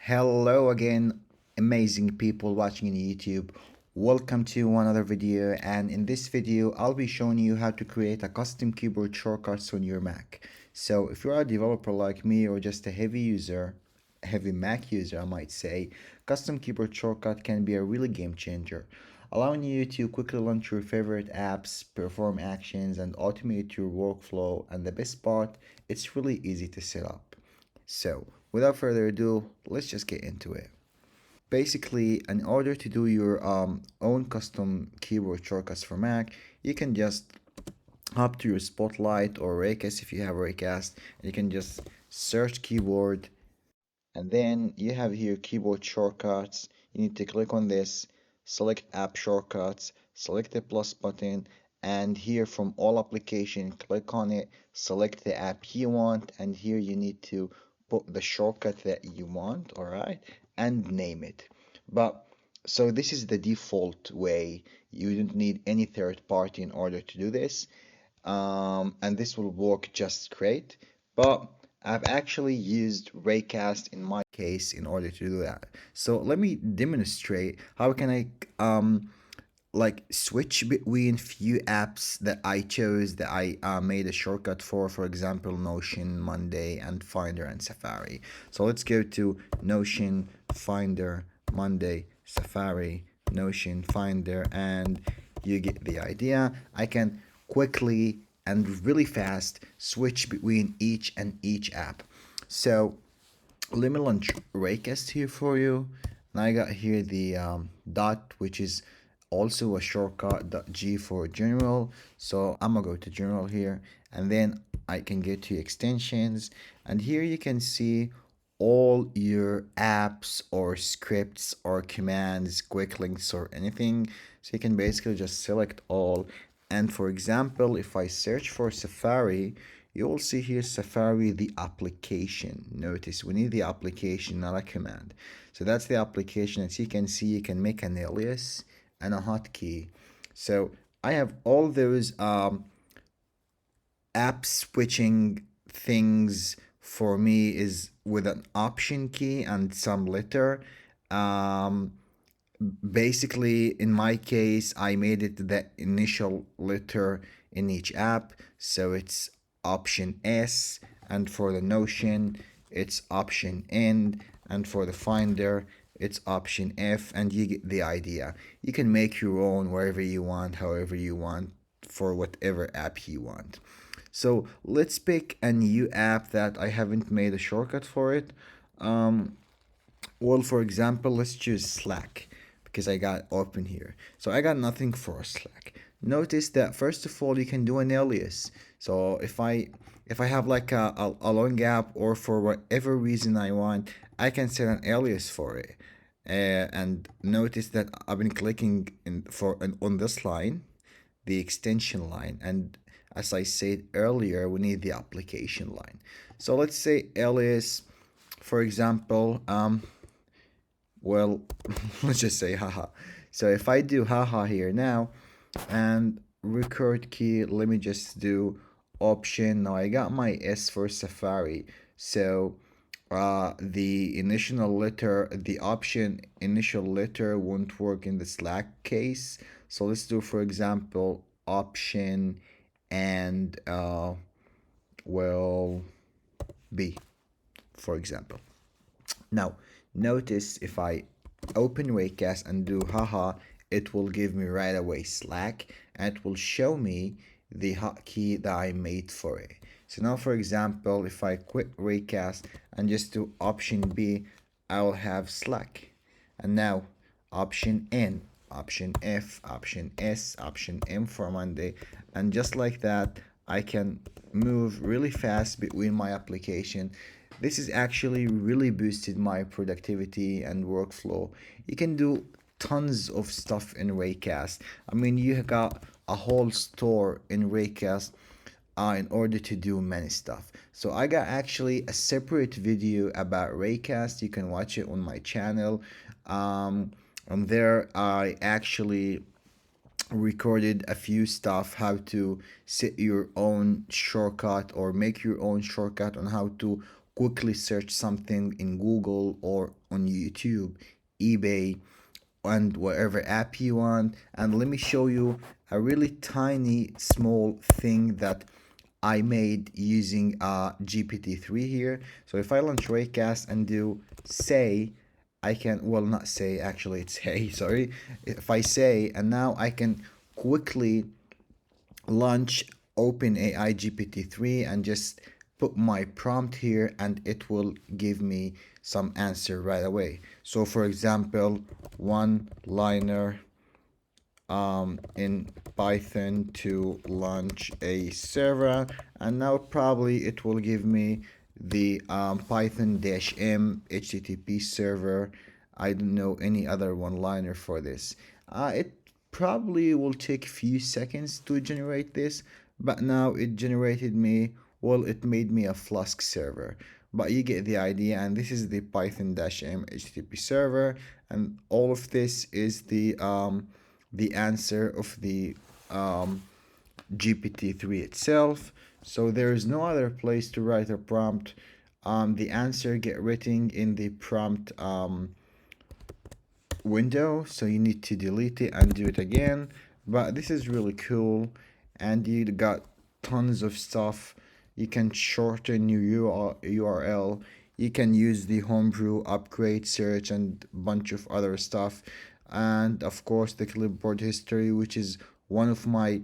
Hello again, amazing people watching on YouTube. Welcome to another video, and in this video I'll be showing you how to create a custom keyboard shortcuts on your Mac. So if you're a developer like me or just a heavy Mac user I might say, custom keyboard shortcut can be a really game changer, allowing you to quickly launch your favorite apps, perform actions, and automate your workflow. And the best part, it's really easy to set up. So, without further ado, let's just get into it. Basically, in order to do your own custom keyboard shortcuts for Mac, you can just hop to your Spotlight or Raycast if you have Raycast, and you can just search keyboard, and then you have here keyboard shortcuts. You need to click on this, select app shortcuts, select the plus button, and here from all application, click on it, select the app you want, and here you need to put the shortcut that you want, all right, and name it. But so this is the default way. You don't need any third party in order to do this, and this will work just great. But I've actually used Raycast in my case in order to do that. So let me demonstrate how can I like switch between few apps that I chose that I made a shortcut for example, Notion, Monday, and Finder and Safari. So let's go to Notion, Finder, Monday, Safari, Notion, Finder, and you get the idea. I can quickly and really fast switch between each app. So let me launch Raycast here for you. And I got here the dot, which is also a shortcut, .g for general. So I'm gonna go to general here, and then I can get to extensions, and here you can see all your apps or scripts or commands, quick links or anything. So you can basically just select all. And for example, if I search for Safari, you will see here Safari, the application. Notice we need the application, not a command. So that's the application. As you can see, you can make an alias and a hotkey. So I have all those app switching things for me is with an option key and some letter. Um, Basically, in my case, I made it the initial letter in each app. So it's option S, and for the Notion, it's option N, and for the Finder, it's option F, and you get the idea. You can make your own wherever you want, however you want, for whatever app you want. So let's pick a new app that I haven't made a shortcut for it. Um, well, for example, let's choose Slack because I got open here. So I got nothing for Slack. Notice that first of all, you can do an alias. So if I have like a long gap or for whatever reason I want, I can set an alias for it. And notice that I've been clicking on this line, the extension line, and as I said earlier, we need the application line. So let's say alias, for example, well, let's just say haha. So if I do haha here now and record key, let me just do option. Now I got my S for Safari. So the option initial letter won't work in the Slack case. So let's do, for example, option and well, B, for example. Now, notice if I open Raycast and do haha, it will give me right away Slack, and it will show me the hotkey that I made for it. So now, for example, if I quit Raycast and just do option B, I will have Slack. And now option N, option F, option S, option M for Monday, and just like that, I can move really fast between my application. This has actually really boosted my productivity and workflow. You can do tons of stuff in Raycast. I mean, you got a whole store in Raycast in order to do many stuff. So I got actually a separate video about Raycast. You can watch it on my channel. On there, I actually recorded a few stuff how to set your own shortcut or make your own shortcut on how to quickly search something in Google or on YouTube, eBay, and whatever app you want. And let me show you a really tiny small thing that I made using GPT-3 here. So if I launch Raycast and do say, I can, well, not say, actually it's hey, sorry. If I say, and now I can quickly launch OpenAI GPT-3 and just put my prompt here, and it will give me some answer right away. So for example, one liner in Python to launch a server, and now probably it will give me the Python-m HTTP server. I don't know any other one-liner for this. It probably will take a few seconds to generate this, but now it generated me, well, it made me a Flask server. But you get the idea, and this is the Python-m HTTP server, and all of this is the answer of the GPT-3 itself. So there is no other place to write a prompt. The answer get written in the prompt window, so you need to delete it and do it again. But this is really cool, and you got tons of stuff. You can shorten your URL. You can use the homebrew upgrade search and bunch of other stuff, and of course the clipboard history, which is one of my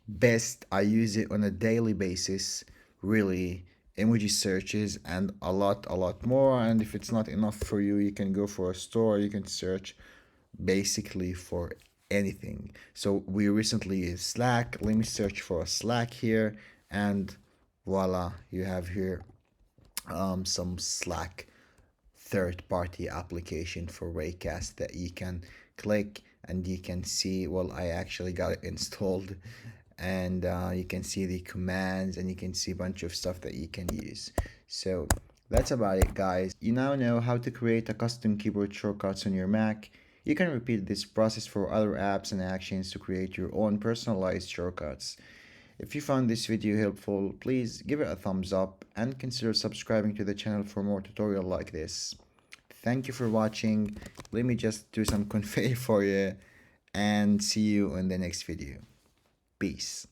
best. I use it on a daily basis, really. Emoji searches and a lot more. And if it's not enough for you, you can go for a store, you can search basically for anything. So we recently used Slack. Let me search for a Slack here, and voila, you have here some Slack third-party application for Raycast that you can click, and you can see, well, I actually got it installed, and you can see the commands, and you can see a bunch of stuff that you can use. So that's about it, guys. You now know how to create a custom keyboard shortcuts on your Mac. You can repeat this process for other apps and actions to create your own personalized shortcuts. If you found this video helpful, please give it a thumbs up and consider subscribing to the channel for more tutorial like this. Thank you for watching. Let me just do some confetti for you, and see you in the next video. Peace.